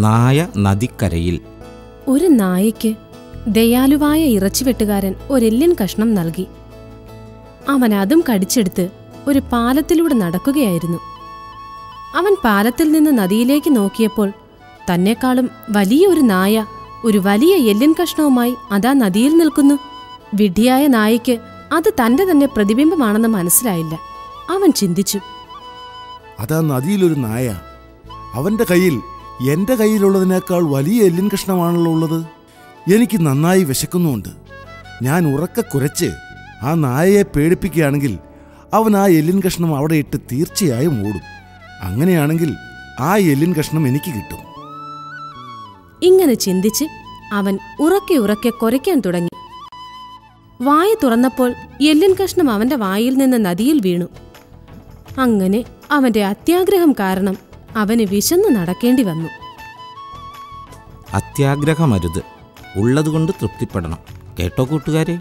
നായ നദിക്കരയിൽ. ഒരു നായയ്ക്ക് ദയാലുവായ ഇറച്ചിവെട്ടുകാരൻ ഒരെല്ലിൻ കഷ്ണം നൽകി. അവൻ അതും കടിച്ചെടുത്ത് ഒരു പാലത്തിലൂടെ നടക്കുകയായിരുന്നു. അവൻ പാലത്തിൽ നിന്ന് നദിയിലേക്ക് നോക്കിയപ്പോൾ തന്നെക്കാളും വലിയ ഒരു നായ ഒരു വലിയ എല്ലിൻ കഷ്ണവുമായി അതാ നദിയിൽ നിൽക്കുന്നു. വിഡ്ഢിയായ നായയ്ക്ക് അത് തന്റെ തന്നെ പ്രതിബിംബമാണെന്ന് മനസ്സിലായില്ല. അവൻ ചിന്തിച്ചു, അതാ നദിയിലൊരു നായ. അവന്റെ കയ്യിൽ എന്റെ കയ്യിലുള്ളതിനേക്കാൾ വലിയ എല്ലിൻ കഷ്ണമാണല്ലോ ഉള്ളത്. എനിക്ക് നന്നായി വിശക്കുന്നുമുണ്ട്. ഞാൻ ഉറക്കെ കുരച്ച് ആ നായയെ പേടിപ്പിക്കുകയാണെങ്കിൽ അവൻ ആ എല്ലിൻ കഷ്ണം അവിടെ ഇട്ട് തീർച്ചയായും ഓടും. അങ്ങനെയാണെങ്കിൽ ആ എല്ലിൻ കഷ്ണം എനിക്ക് കിട്ടും. ഇങ്ങനെ ചിന്തിച്ച് അവൻ ഉറക്കെ ഉറക്കെ കുരയ്ക്കാൻ തുടങ്ങി. വായ തുറന്നപ്പോൾ എല്ലിൻ കഷ്ണം അവന്റെ വായിൽ നിന്ന് നദിയിൽ വീണു. അങ്ങനെ അവന്റെ അത്യാഗ്രഹം കാരണം അവന് വിശന്നു നടക്കേണ്ടി വന്നു. അത്യാഗ്രഹമരുത്, ഉള്ളതുകൊണ്ട് തൃപ്തിപ്പെടണം. കേട്ടോ കൂട്ടുകാരെ?